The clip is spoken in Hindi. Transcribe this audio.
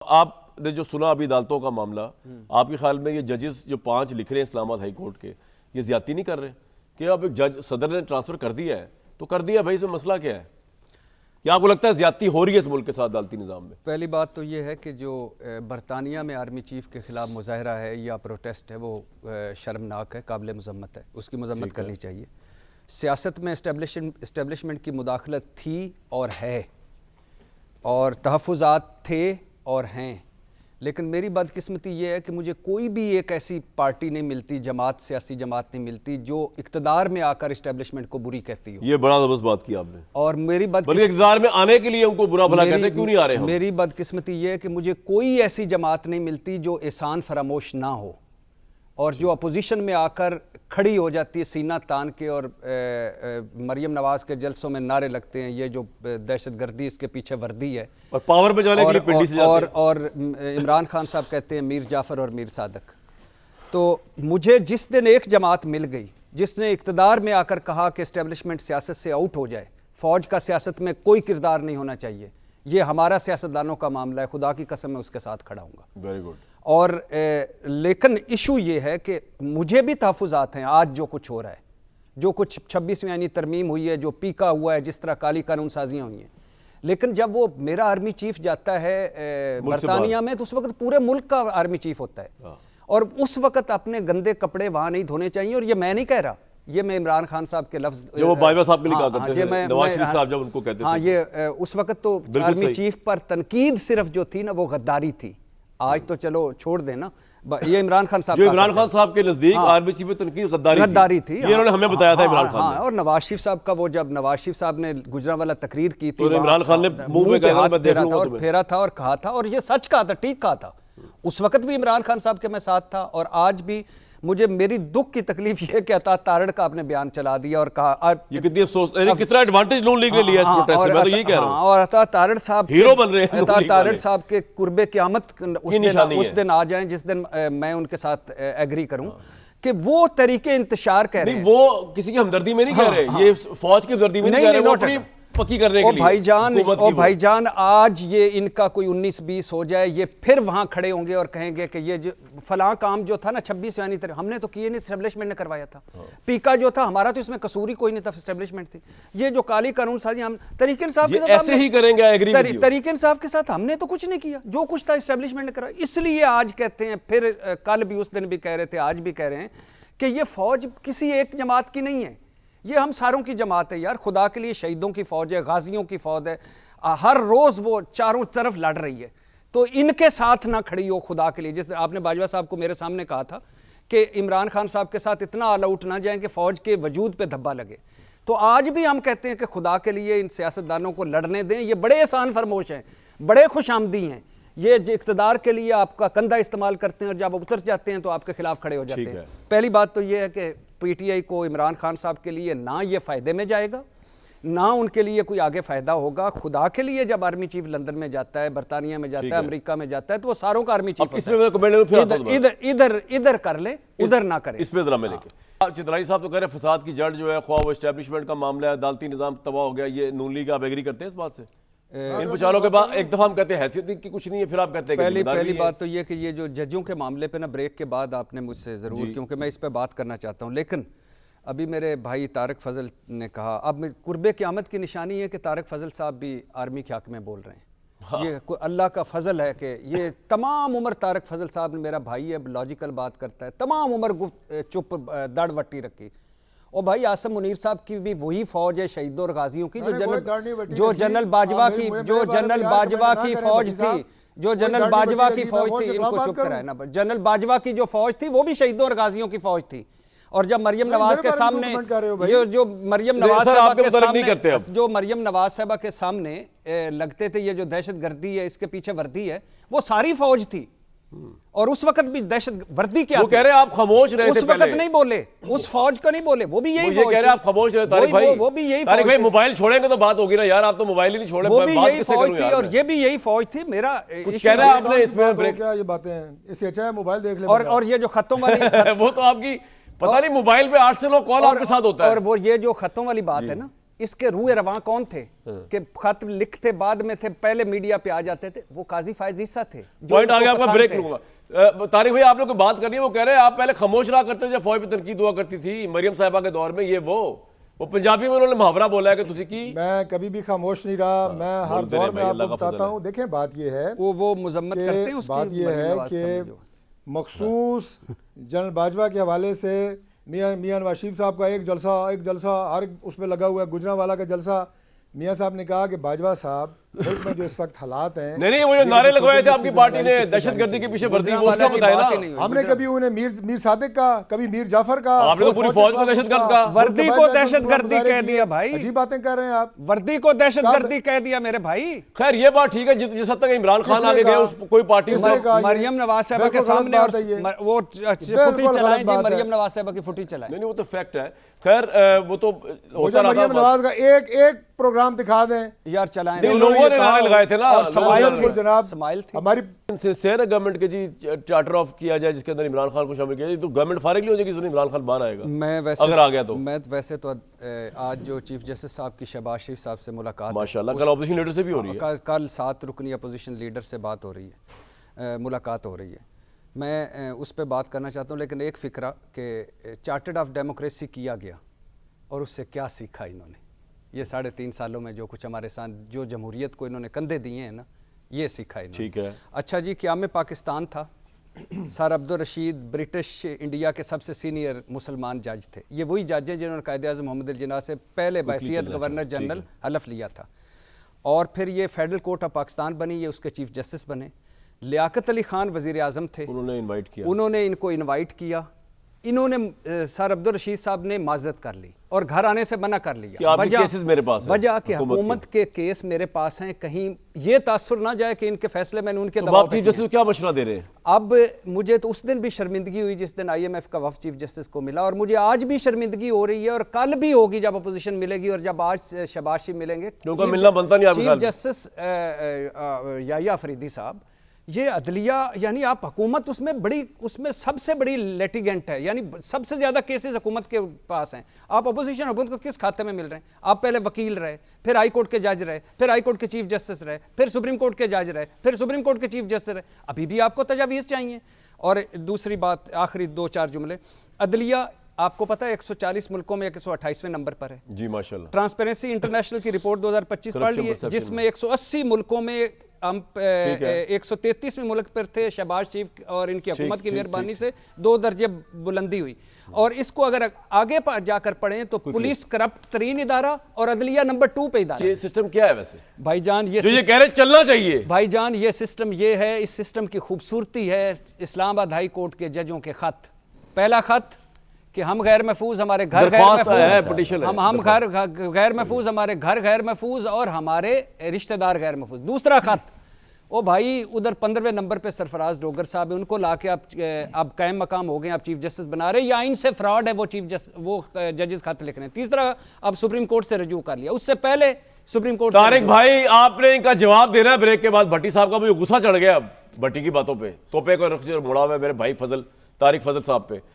आपने जो सुना अभी अदालतों का मामला, आपके ख्याल में ये जजेस जो 5 लिख रहे हैं इस्लामाबाद हाई कोर्ट के, ये ज्यादती नहीं कर रहे कि अब एक जज सदर ने ट्रांसफर कर दिया है तो कर दिया भाई, इसमें मसला क्या है? क्या आपको लगता है ज्यादती हो रही है इस मुल्क के साथ अदालती निज़ाम में? पहली बात तो ये है कि जो बरतानिया में आर्मी चीफ के खिलाफ मुजाहरा है या प्रोटेस्ट है वो शर्मनाक है, काबिल मजम्मत है, उसकी मजम्मत करनी चाहिए। सियासत में इस्टेब्लिशमेंट की मुदाखलत थी और है, और तहफ़्फ़ुज़ात थे और हैं, लेकिन मेरी बदकिस्मती ये है कि मुझे कोई भी एक ऐसी पार्टी नहीं मिलती, जमात, सियासी जमात नहीं मिलती जो इक़्तिदार में आकर इस्टेब्लिशमेंट को बुरी कहती हो। ये बड़ा ज़बरदस्त बात की आपने। और मेरी इक़्तिदार में आने के लिए उनको बुरा भला कहते हैं, क्यों नहीं आ रहे हम? मेरी बदकिस्मती ये है कि मुझे कोई ऐसी जमात नहीं मिलती जो एहसान फरामोश ना हो, और जो अपोजिशन में आकर खड़ी हो जाती है सीना तान के, और मरियम नवाज के जलसों में नारे लगते हैं, ये जो दहशतगर्दी इसके पीछे वर्दी है, और पावर पे जाने के लिए पिंडी से जाते हैं। और इमरान खान साहब कहते हैं मीर जाफ़र और मीर सादक। तो मुझे जिस दिन एक जमात मिल गई जिसने इक़्तिदार में आकर कहा कि इस्टेब्लिशमेंट सियासत से आउट हो जाए, फ़ौज का सियासत में कोई किरदार नहीं होना चाहिए, ये हमारा सियासतदानों का मामला है, खुदा की कसम मैं उसके साथ खड़ा हूँगा। Very good. और लेकिन इशू ये है कि मुझे भी तहफ़्फ़ुज़ात हैं आज जो कुछ हो रहा है, जो कुछ 26वीं यानी तरमीम हुई है, जो पीका हुआ है, जिस तरह काली कानून साजियाँ हुई हैं, लेकिन जब वो मेरा आर्मी चीफ जाता है बरतानिया में तो उस वक्त पूरे मुल्क का आर्मी चीफ होता है, और उस वक्त अपने गंदे कपड़े वहाँ नहीं धोने चाहिए। और ये मैं नहीं कह रहा, ये मैं इमरान खान साहब के लफ्ज़ जो वो बाजवा साहब के लिए कहा करते थे, नवाज शरीफ साहब जब उनको कहते थे। हाँ, ये उस वक्त तो आर्मी चीफ पर तनकीद सिर्फ जो थी ना वो गद्दारी थी। आज तो चलो छोड़ देना, ये इमरान खान साहब, जो इमरान खान साहब के नजदीक आर्मी चीफ पे तनकीद गद्दारी थी, ये उन्होंने हमें बताया था इमरान खान ने। और नवाज शरीफ साहब का वो जब नवाज शरीफ साहब ने गुजरांवाला तकरीर की थी, तो इमरान खान ने मुंह पे हाथ फेरा था और फेरा था और कहा था, और ये सच कहा था, ठीक कहा था। उस वक्त भी इमरान खान साहब के मैं साथ था, और आज भी मुझे मेरी दुख की तकलीफ ये कि अता तारड़ का आपने बयान चला दिया और कहा ये कितना एडवांटेज नून लीग ने लिया इस प्रोटेस्ट में, मैं तो यही कह रहा हूं। और अता तारड़ साहब हीरो बन रहे हैं, अता तारड़ साहब के कुर्बे क़यामत उस दिन आ जाएं जिस दिन मैं उनके साथ एग्री करूं कि वो तरीके इंतशार कह रहे हैं। वो किसी की हमदर्दी में नहीं कह रहे, ये फौज की हमदर्दी में नहीं कह रहे, वो अपनी पक्की करने के लिए। भाईजान आज ये इनका कोई 19-20 हो जाए, ये फिर वहां खड़े होंगे और कहेंगे कि ये जो फलां काम जो था ना 26 यानी हमने तो किए नहीं, एस्टेब्लिशमेंट ने करवाया था। पीका जो था हमारा तो इसमें कसूर ही कोई नहीं था, एस्टेब्लिशमेंट थी। ये जो काली कानून साजी हम तरीके इंसाफ के साथ ऐसे ही करेंगे, तरीके इंसाफ के साथ हमने तो कुछ नहीं किया, जो कुछ था एस्टेब्लिशमेंट ने करा। इसलिए आज कहते हैं, फिर कल भी उस दिन भी कह रहे थे, आज भी कह रहे हैं कि ये फौज किसी एक जमात की नहीं है, ये हम सारों की जमात है यार। खुदा के लिए शहीदों की फौज है, गाजियों की फौज है, हर रोज वो चारों तरफ लड़ रही है, तो इनके साथ ना खड़ी हो खुदा के लिए। जिस आपने बाजवा साहब को मेरे सामने कहा था कि इमरान खान साहब के साथ इतना ऑल आउट ना जाएं कि फौज के वजूद पे धब्बा लगे, तो आज भी हम कहते हैं कि खुदा के लिए इन सियासतदानों को लड़ने दें। ये बड़े एहसान फरमोश हैं, बड़े खुशामदी हैं, ये इक़्तिदार के लिए आपका कंधा इस्तेमाल करते हैं और जब उतर जाते हैं तो आपके खिलाफ खड़े हो जाते हैं। पहली बात तो ये है कि पीटीआई को इमरान खान साहब के लिए ना ये फ़ायदे में जाएगा, ना उनके लिए कोई आगे फ़ायदा होगा। खुदा के लिए जब आर्मी चीफ लंदन में जाता है, बरतानिया में जाता है, अमेरिका में जाता है, तो वो सारों का आर्मी चीफ इधर कर ले, उधर ना करे। इस पे जरा मैं लेके चित्राई साहब तो कह रहे हैं फसाद की जड़ जो है ख्वाह वो एस्टेब्लिशमेंट का मामला है, अदालती निज़ाम तबाह हो गया। ये नून लीग आप एग्री करते हैं इस बात से? इन विचारों के बाद एक दफा हम कहते हैं हैसियत की कुछ नहीं है, फिर आप कहते हैं पहली बात तो ये कि ये जो जजों के मामले पे ना ब्रेक के बाद आपने मुझसे ज़रूर, क्योंकि मैं इस पे बात करना चाहता हूँ, लेकिन अभी मेरे भाई तारक फजल ने कहा, अब कुर्बे क़यामत की निशानी है कि तारक फजल साहब भी आर्मी के हक़ में बोल रहे हैं। हाँ। ये अल्लाह का फजल है कि ये तमाम उम्र तारक फजल साहब ने, मेरा भाई है, लॉजिकल बात करता है, तमाम उम्र चुप दाढ़ वट्टी रखी। और भाई आसम मुनीर साहब की भी वही फौज है शहीदों और गाजियों की जो जनरल बाजवा की फौज थी, जो जनरल बाजवा की फौज थी। इनको चुप कराए ना, जनरल बाजवा की जो फौज थी वो भी शहीदों और गाजियों की फौज थी। और जब मरियम नवाज के सामने जो मरियम नवाज साहबा के सामने लगते थे, ये जो दहशत गर्दी है इसके पीछे वर्दी है, वो सारी फौज थी। और उस वक्त भी दहशत वर्दी क्या, वो कह रहे हैं आप खामोश रहे थे, उस वक्त नहीं बोले, उस फौज का नहीं बोले, वो भी यही फौज कह रहे हैं आप खामोश रहे तारिक भाई, वो भी यही तारिक भाई मोबाइल छोड़ेंगे तो बात होगी ना यार, आप तो मोबाइल ही नहीं छोड़े, वो भी यही फौज थी और ये भी यही फौज थी। मेरा कुछ कह रहा है आपने इसमें ब्रेक, क्या ये बातें हैं, इससे अच्छा है मोबाइल देख ले। और ये जो खतों वाली वो तो आपकी पता नहीं मोबाइल पे 8 से 9 कॉल आपके साथ होता है। और वो ये जो खतों वाली बात है ना, इसके रूए रवां कौन थे कि खत लिखते बाद में थे, पहले मीडिया पे आ जाते थे? वो काजी फायज ईसा थे। जो पॉइंट आ इनको गया आपका, पसंद ब्रेक थे। लूंगा। तारिक भाई, आप लोग को बात करनी है, वो कह रहे हैं आप पहले खामोश रहा करते थे जब फौज पे तनकीद हुआ करती थी मरियम साहिबा के दौर में, ये वो पंजाबी में उन्होंने मुहावरा बोला है कि तुसी की मैं कभी भी खामोश नहीं रहा, मैं हर बोलते दौर रहे में भाई, आपको अल्लाह का बताता फजल है। हूँ। देखें बात ये है वो मजम्मत करते हैं कि उसकी, बात ये मरियम है नवाज साहब कि जो। मखसूस जनरल बाजवा के हवाले से मियाँ नवाज शरीफ साहब का एक जलसा हर उसमें लगा हुआ है, गुजरांवाला का जलसा। मियाँ साहब ने कहा कि बाजवा साहब मुल्क में जो इस वक्त हालात हैं, नहीं वो जो नारे लगवाए थे आपकी पार्टी ने दहशतगर्दी के पीछे वर्दी, वो उसका बताया ना। हमने कभी उन्हें मीर सादिक का, कभी मीर जाफर का, आपने तो पूरी फौज को दहशतगर्द कहा। वर्दी को दहशतगर्दी कह दिया भाई। अजीब बातें कर रहे हैं आप। वर्दी को दहशतगर्दी कह दिया मेरे भाई। खैर ये बात ठीक है, जिस हद तक इमरान खान आगे गए उस कोई पार्टी किसने में कहा? मरियम नवाज साहबा के बिल्कुल गलत सामने बात है ये। वो फुटी गलत चलाएं जी, बात है। मरियम नवाज साहबा की फुटी चलाएं। नहीं वो तो फैक्ट है। खैर वो तो होता मुझे रहा मरियम था। नवाज का एक प्रोग्राम दिखा दें। यार चलाएं। नहीं, लोगों ने नारे लगाए थे ना, और लोगों समाइल ने थी, बिल्कुल जनाब, समाइल थी। हमारी सिंसियर गवर्नमेंट के जी चार्टर ऑफ किया जाए जिसके अंदर इमरान खान को शामिल किया जाए, तो गवर्नमेंट फारिग नहीं हो जाएगी, इमरान खान बाहर आएगा मैं वैसे अगर आ गया तो। मैं वैसे तो आज जो चीफ जस्टिस साहब की शहबाज शरीफ साहब से मुलाकात माशाल्लाह कल ऑपोजिशन लीडर से भी हो रही है। कल 7 रुकनी अपोजिशन लीडर से बात हो रही है, मुलाकात हो रही है। मैं उस पर बात करना चाहता हूँ, लेकिन एक फ़िक्रा कि चार्टर्ड ऑफ डेमोक्रेसी किया गया और उससे क्या सीखा इन्होंने। ये 3.5 सालों में जो कुछ हमारे साथ जो जमहूरियत को इन्होंने कंधे दिए हैं ना, ये सीखा इन्होंने। ठीक है। अच्छा जी, क़याम पाकिस्तान था, sir Abdul Rashid British India के सबसे सीनियर मुसलमान जज थे। ये वही जज हैं जिन्होंने कायद-ए-आज़म मोहम्मद अली जिन्ना से पहले बहसीयत गवर्नर जनरल हलफ लिया था। और फिर ये फेडरल कोर्ट ऑफ पाकिस्तान बनी, ये उसके चीफ जस्टिस बने। लियाकत अली खान वज़ीर आज़म थे, उन्होंने इनवाइट किया, उन्होंने इनको इनवाइट किया। इन्होंने सर अब्दुल रशीद साहब ने माजरत कर ली और घर आने से मना कर लिया। कि आपके केसेस मेरे पास हैं, वजह कि हुकूमत हुकूमत के केस मेरे पास हैं, कहीं ये तासुर ना जाए कि इनके फैसले मैंने उनके तो दबाव आप पे चीफ किए। जस्टिस को क्या मशवरा दे रहे हैं? अब मुझे तो उस दिन भी शर्मिंदगी हुई जिस दिन IMF का वफ़द चीफ जस्टिस को मिला, और मुझे आज भी शर्मिंदगी हो रही है और कल भी होगी जब अपोजिशन मिलेगी और जब आज शहबाज शरीफ मिलेंगे। उनका मिलना बनता नहीं आपके चीफ ख्याल में? जस्टिस याह्या अफरीदी साहब, ये अदलिया यानी आप हुकूमत उसमें सबसे बड़ी लेटिगेंट है, यानी सबसे ज़्यादा केसेस हुकूमत के पास हैं। आप अपोजिशन हुकूमत को किस खाते में मिल रहे हैं? आप पहले वकील रहे, फिर हाई कोर्ट के जज रहे, फिर हाई कोर्ट के चीफ जस्टिस रहे, फिर सुप्रीम कोर्ट के जज रहे, फिर सुप्रीम कोर्ट के चीफ जस्टिस रहे। अभी भी आपको तजावीज़ चाहिए। और दूसरी बात, आखिरी 2-4 जुमले, अदलिया आपको पता है 140 मुल्कों में 128वें नंबर पर है जी माशाल्लाह। ट्रांसपेरेंसी इंटरनेशनल की रिपोर्ट 2025 पढ़ ली है, जिसमें 180 मुल्कों में हम 133वें मुल्क पर थे। शहबाज शरीफ और इनकी हुकूमत की मेहरबानी से 2 दर्जे बुलंदी हुई। और इसको अगर आगे जाकर पढ़ें तो पुलिस करप्ट तरीन इदारा और अदलिया नंबर 2 पे इदारा। ये सिस्टम क्या है वैसे भाईजान जो ये कह रहे चलना चाहिए? भाईजान ये सिस्टम ये है, इस सिस्टम की खूबसूरती है इस्लामाबाद हाई कोर्ट के जजों के खत। पहला खत कि हम गैर महफूज, हमारे घर गैर महफूज, हम घर गैर महफूज, हमारे घर गैर महफूज और हमारे रिश्तेदार गैर महफूज। दूसरा खत, ओ भाई उधर 15वें नंबर पे सरफराज डोगर साहब है, उनको लाके आप कायम मकाम हो गए, आप चीफ जस्टिस बना रहे, या आइन से फ्रॉड है, वो जजेस खत लिख रहे हैं। तीसरा, अब सुप्रीम कोर्ट से रजू कर लिया, उससे पहले सुप्रीम कोर्ट। तारिक भाई आपने इनका जवाब देना है ब्रेक के बाद। भट्टी साहब का मुझे गुस्सा चढ़ गया भट्टी की बातों पे, तोपे को रख मोड़ा हुआ है मेरे भाई तारिक फजल साहब पे।